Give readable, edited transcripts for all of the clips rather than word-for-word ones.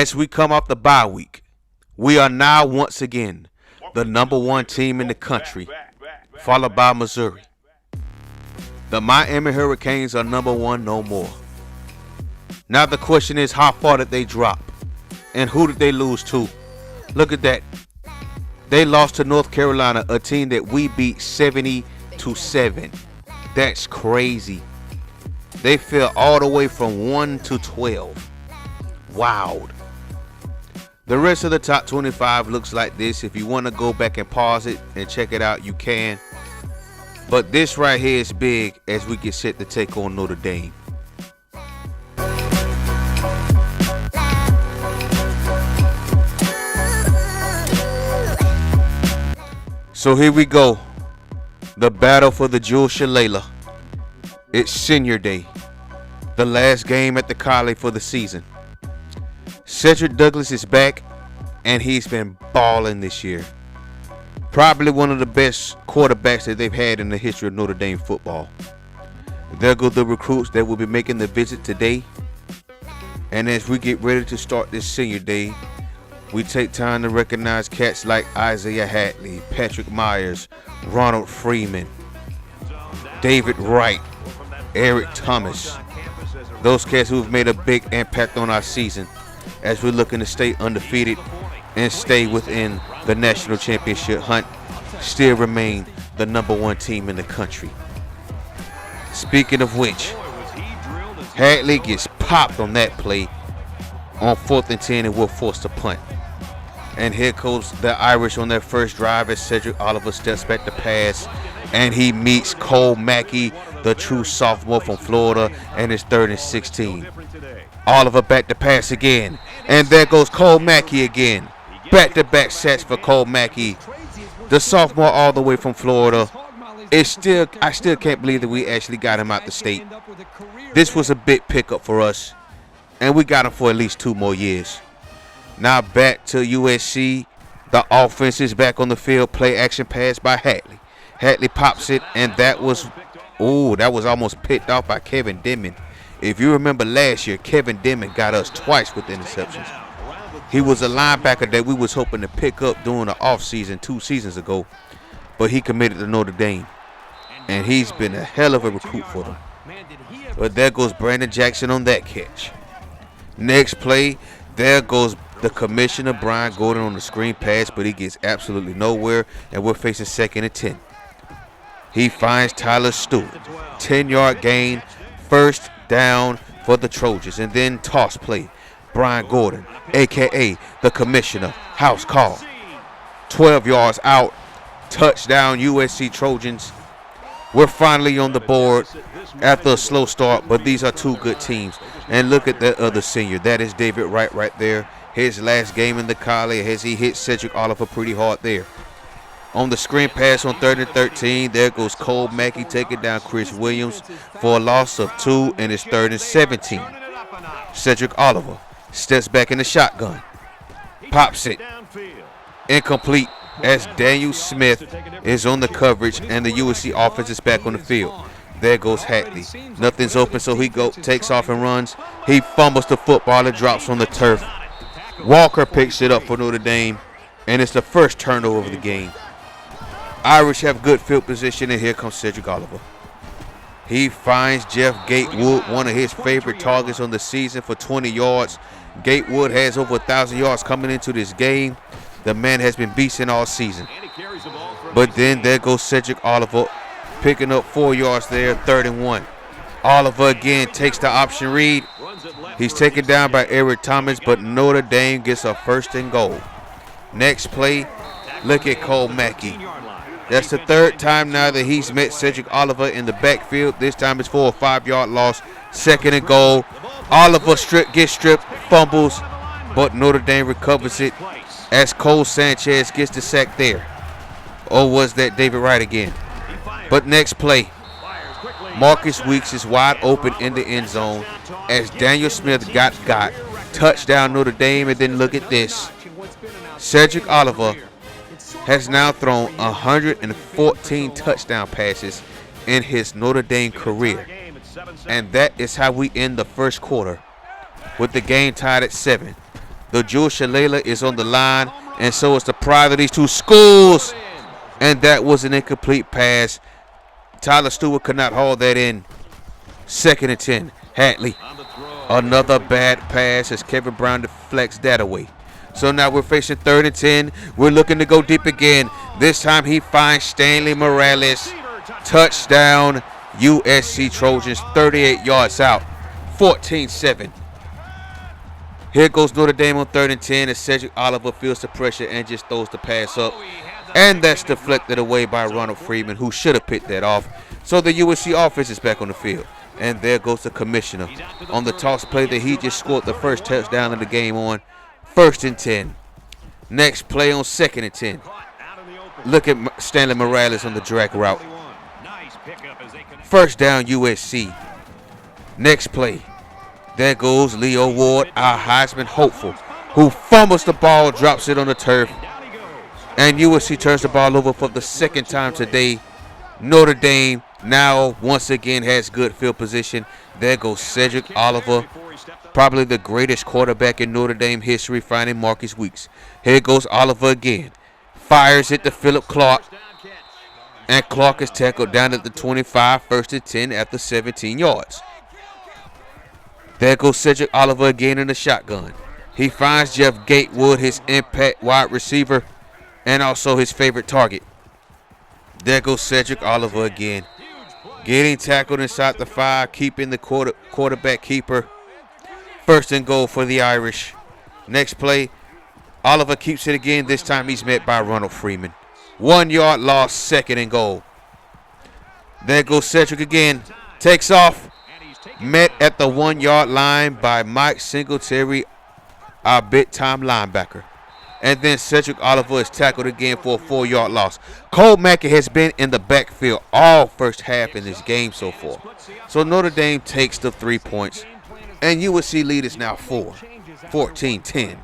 As we come off the bye week, we are now once again the number one team in the country, followed by Missouri. The Miami Hurricanes are number one no more. Now the question is, how far did they drop? And who did they lose to? Look at that. They lost to North Carolina, a team that we beat 70-7. That's crazy. They fell all the way from 1 to 12. Wow. The rest of the top 25 looks like this. If you want to go back and pause it and check it out, you can. But this right here is big as we get set to take on Notre Dame. So here we go. The battle for the Jewel Shillelagh. It's senior day. The last game at the Coli for the season. Cedric Douglas is back, and he's been balling this year. Probably one of the best quarterbacks that they've had in the history of Notre Dame football. There go the recruits that will be making the visit today. And as we get ready to start this senior day, we take time to recognize cats like Isaiah Hadley, Patrick Myers, Ronald Freeman, David Wright, Eric Thomas. Those cats who have made a big impact on our season as we're looking to stay undefeated and stay within the national championship hunt, still remain the number one team in the country. Speaking of which, Hadley gets popped on that play on 4th and 10 and we're forced to punt. And here goes the Irish on their first drive as Cedric Oliver steps back to pass, and he meets Cole Mackey, the true sophomore from Florida, and it's 3rd and 16. Oliver back to pass again, and there goes Cole Mackey again. Back-to-back sacks for Cole Mackey, the sophomore all the way from Florida. I still can't believe that we actually got him out the state. This was a big pickup for us, and we got him for at least 2 more years. Now back to USC. The offense is back on the field. Play action pass by Hadley. Hadley pops it, and that was almost picked off by Kevin Denman. If you remember last year, Kevin Denman got us twice with interceptions. He was a linebacker that we was hoping to pick up during the offseason 2 seasons ago, but he committed to Notre Dame, and he's been a hell of a recruit for them. But there goes Brandon Jackson on that catch. Next play, there goes the commissioner, Brian Gordon, on the screen pass, but he gets absolutely nowhere, and we're facing 2nd and 10. He finds Tyler Stewart. 10-yard gain, 1st down for the Trojans, and then toss play. Brian Gordon, a.k.a. the commissioner, house call. 12 yards out, touchdown USC Trojans. We're finally on the board after a slow start, but these are 2 good teams. And look at that other senior. That is David Wright right there. His last game in the Coli as he hit Cedric Oliver pretty hard there. On the screen pass on 3rd and 13, there goes Cole Mackey taking down Chris Williams for a loss of 2, and it's 3rd and 17. Cedric Oliver steps back in the shotgun, pops it, incomplete as Daniel Smith is on the coverage, and the USC offense is back on the field. There goes Hadley. Nothing's open, so he takes off and runs. He fumbles the football and drops on the turf. Walker picks it up for Notre Dame, and it's the first turnover of the game. Irish have good field position, and here comes Cedric Oliver. He finds Jeff Gatewood, one of his favorite targets on the season, for 20 yards. Gatewood has over 1,000 yards coming into this game. The man has been beasting all season. But then there goes Cedric Oliver, picking up 4 yards there, 3rd and 1. Oliver again takes the option read. He's taken down by Eric Thomas, but Notre Dame gets a 1st and goal. Next play, look at Cole Mackey. That's the 3rd time now that he's met Cedric Oliver in the backfield. This time it's for a 5-yard loss. 2nd and goal. Oliver gets stripped, fumbles, but Notre Dame recovers it as Cole Sanchez gets the sack there. Or was that David Wright again? But next play, Marcus Weeks is wide open in the end zone as Daniel Smith got touchdown Notre Dame. And then look at this. Cedric Oliver has now thrown 114 touchdown passes in his Notre Dame career. And that is how we end the first quarter, with the game tied at 7. The Jules Shalala is on the line, and so is the pride of these two schools. And that was an incomplete pass. Tyler Stewart could not haul that in. 2nd and 10. Hatley. Another bad pass as Kevin Brown deflects that away. So now we're facing 3rd and 10. We're looking to go deep again. This time he finds Stanley Morales. Touchdown, USC Trojans, 38 yards out, 14-7. Here goes Notre Dame on 3rd and 10 as Cedric Oliver feels the pressure and just throws the pass up. And that's deflected away by Ronald Freeman, who should have picked that off. So the USC offense is back on the field. And there goes the commissioner on the toss play that he just scored the first touchdown of the game on. 1st and 10. Next play on 2nd and 10. Look at Stanley Morales on the drag route. 1st down USC. Next play. There goes Leo Ward, our Heisman hopeful, who fumbles the ball, drops it on the turf. And USC turns the ball over for the 2nd time today. Notre Dame now once again has good field position. There goes Cedric Oliver, probably the greatest quarterback in Notre Dame history, finding Marcus Weeks. Here goes Oliver again. Fires it to Philip Clark. And Clark is tackled down at the 25, 1st and 10 after 17 yards. There goes Cedric Oliver again in the shotgun. He finds Jeff Gatewood, his impact wide receiver, and also his favorite target. There goes Cedric Oliver again. Getting tackled inside the 5, keeping the quarterback keeper. 1st and goal for the Irish. Next play, Oliver keeps it again. This time he's met by Ronald Freeman. 1 yard loss, 2nd and goal. There goes Cedric again. Takes off. Met at the 1 yard line by Mike Singletary, our big-time linebacker. And then Cedric Oliver is tackled again for a 4 yard loss. Cole Mackey has been in the backfield all first half in this game so far. So Notre Dame takes the 3 points. And USC lead is now 14-10.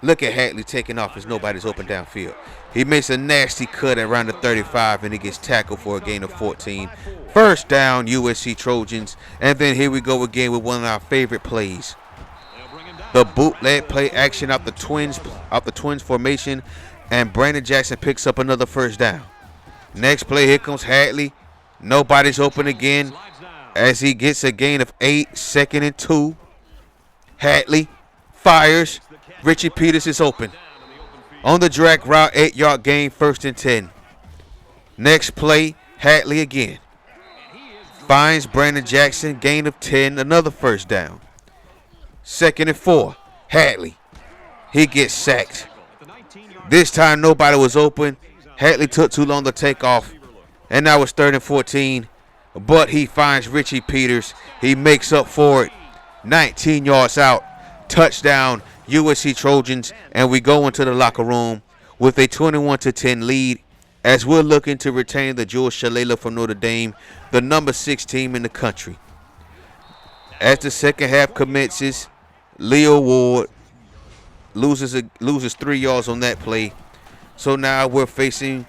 Look at Hatley taking off as nobody's open downfield. He makes a nasty cut around the 35 and he gets tackled for a gain of 14. 1st down, USC Trojans. And then here we go again with one of our favorite plays. The bootleg play action out the Twins formation, and Brandon Jackson picks up another 1st down. Next play, here comes Hatley. Nobody's open again as he gets a gain of 8, 2nd and 2. Hatley fires. Richie Peters is open. On the drag route, 8 yard gain, 1st and 10. Next play, Hatley again. Finds Brandon Jackson, gain of 10, another 1st down. 2nd and 4, Hatley. He gets sacked. This time nobody was open. Hatley took too long to take off. And now it's 3rd and 14. But he finds Richie Peters. He makes up for it. 19 yards out. Touchdown, USC Trojans. And we go into the locker room with a 21-10 lead as we're looking to retain the Jules Shalala from Notre Dame, the number 6 team in the country. As the second half commences, Leo Ward loses 3 yards on that play. So now we're facing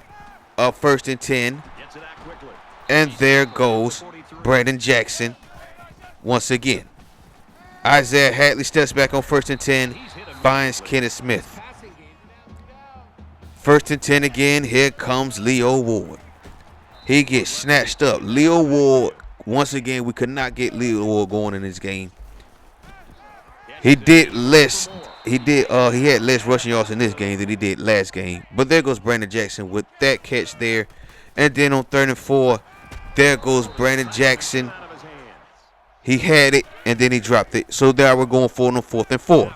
a 1st and 10. And there goes Brandon Jackson once again. Isaiah Hatley steps back on 1st and 10, finds Kenneth Smith. 1st and 10 again, here comes Leo Ward. He gets snatched up. Leo Ward, once again, we could not get Leo Ward going in this game. He had less rushing yards in this game than he did last game. But there goes Brandon Jackson with that catch there. And then on 3rd and 4, there goes Brandon Jackson. He had it, and then he dropped it. So there we're going for it on 4th and 4.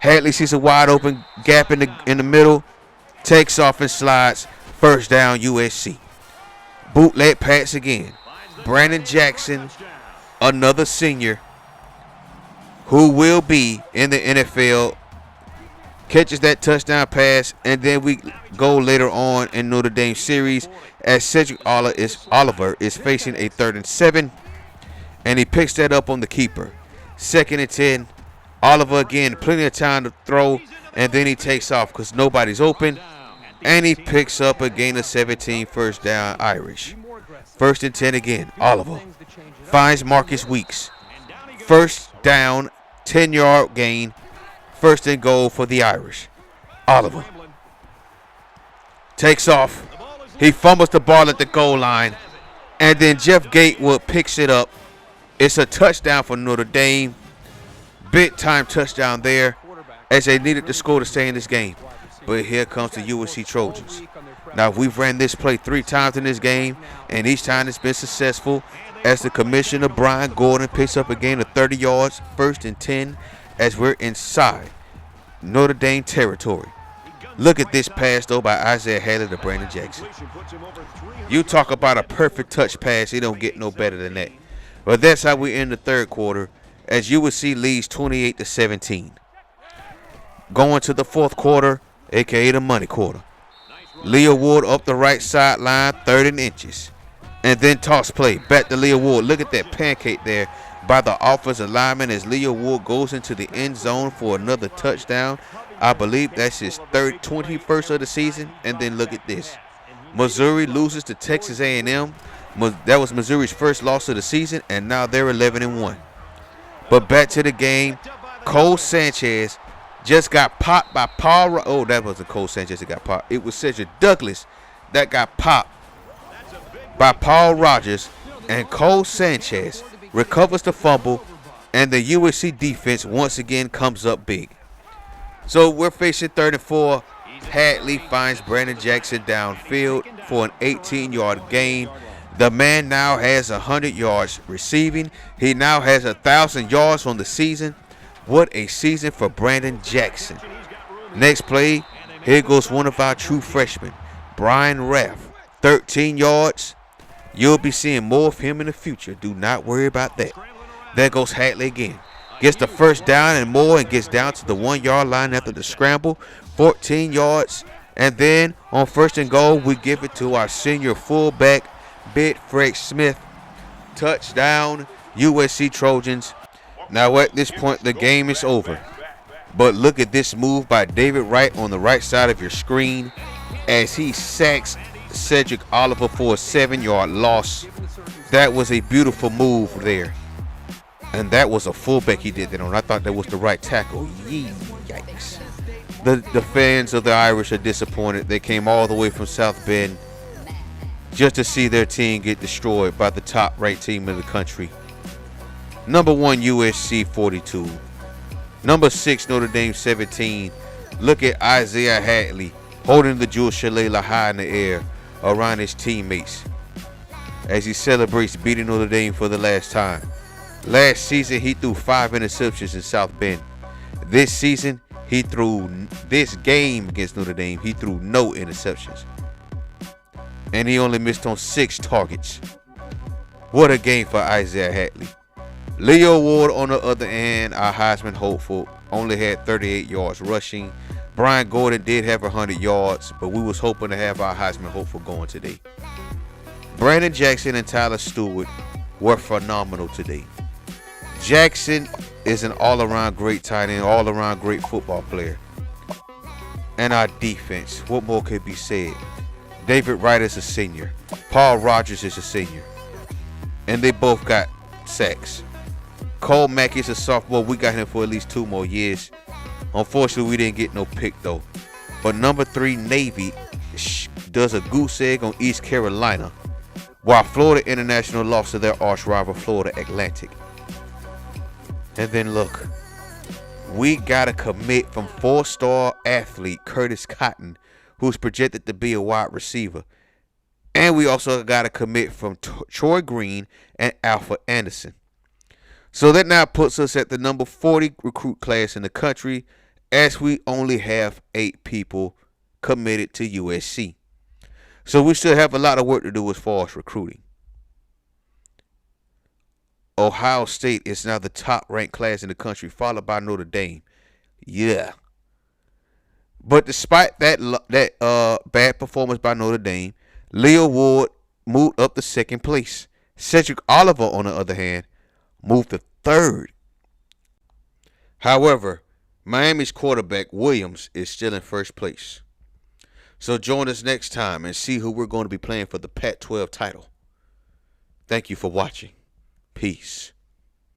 Hatley sees a wide open gap in the middle. Takes off and slides. 1st down, USC. Bootleg pass again. Brandon Jackson, another senior, who will be in the NFL, catches that touchdown pass, and then we go later on in Notre Dame series as Cedric Oliver is facing a 3rd and 7, and he picks that up on the keeper. 2nd and 10. Oliver again, plenty of time to throw, and then he takes off because nobody's open, and he picks up a gain of 17, 1st down, Irish. 1st and 10 again. Oliver finds Marcus Weeks. 1st down, 10 yard gain, first and goal for the Irish. Oliver takes off. He fumbles the ball at the goal line. And then Jeff Gatewood picks it up. It's a touchdown for Notre Dame. Big time touchdown there as they needed to score to stay in this game. But here comes the USC Trojans. Now, we've ran this play 3 times in this game, and each time it's been successful as the commissioner, Brian Gordon, picks up a gain of 30 yards, 1st and 10, as we're inside Notre Dame territory. Look at this pass, though, by Isaiah Hadley to Brandon Jackson. You talk about a perfect touch pass. It don't get no better than that. But that's how we end the third quarter as USC leads 28-17. Going to the fourth quarter, a.k.a. the money quarter. Leo Ward up the right sideline, 3rd and inches. And then toss play, back to Leo Ward. Look at that pancake there by the offensive lineman as Leo Ward goes into the end zone for another touchdown. I believe that's his 21st of the season. And then look at this. Missouri loses to Texas A&M. That was Missouri's first loss of the season, and now they're 11-1. But back to the game, Cole Sanchez just got popped by Paul. Oh, that wasn't Cole Sanchez that got popped. It was Cedric Douglas that got popped by Paul Rogers, and Cole Sanchez recovers the fumble, and the USC defense once again comes up big. So we're facing 3rd and 4. Hadley finds Brandon Jackson downfield for an 18-yard gain. The man now has 100 yards receiving. He now has 1,000 yards on the season. What a season for Brandon Jackson. Next play, here goes one of our true freshmen, Brian Raff, 13 yards. You'll be seeing more of him in the future. Do not worry about that. There goes Hadley again. Gets the first down and more and gets down to the 1-yard line after the scramble. 14 yards. And then on 1st and goal, we give it to our senior fullback, Bid Fred Smith. Touchdown, USC Trojans. Now at this point, the game is over. But look at this move by David Wright on the right side of your screen as he sacks Cedric Oliver for a 7-yard loss. That was a beautiful move there. And that was a fullback he did that on. I thought that was the right tackle. Yikes. The fans of the Irish are disappointed. They came all the way from South Bend just to see their team get destroyed by the top-ranked team in the country. Number 1, USC 42. Number 6, Notre Dame 17. Look at Isaiah Hadley holding the Jewel Shillelagh high in the air around his teammates as he celebrates beating Notre Dame for the last time. Last season, he threw 5 interceptions in South Bend. This season, this game against Notre Dame, he threw no interceptions. And he only missed on 6 targets. What a game for Isaiah Hadley. Leo Ward, on the other hand, our Heisman hopeful, only had 38 yards rushing. Brian Gordon did have 100 yards, but we was hoping to have our Heisman hopeful going today. Brandon Jackson and Tyler Stewart were phenomenal today. Jackson is an all-around great tight end, all-around great football player. And our defense, what more could be said? David Wright is a senior. Paul Rogers is a senior. And they both got sacks. Cole Mackey is a sophomore. We got him for at least 2 more years. Unfortunately, we didn't get no pick, though. But number 3, Navy, does a goose egg on East Carolina, while Florida International lost to their arch rival, Florida Atlantic. And then look, we got a commit from 4-star athlete Curtis Cotton, who's projected to be a wide receiver. And we also got a commit from Troy Green and Alpha Anderson. So that now puts us at the number 40 recruit class in the country, as we only have 8 people committed to USC. So we still have a lot of work to do as far as recruiting. Ohio State is now the top-ranked class in the country, followed by Notre Dame. Yeah. But despite that bad performance by Notre Dame, Leo Ward moved up to 2nd place. Cedric Oliver, on the other hand, moved to 3rd. However, Miami's quarterback, Williams, is still in 1st place. So join us next time and see who we're going to be playing for the Pac-12 title. Thank you for watching. Peace.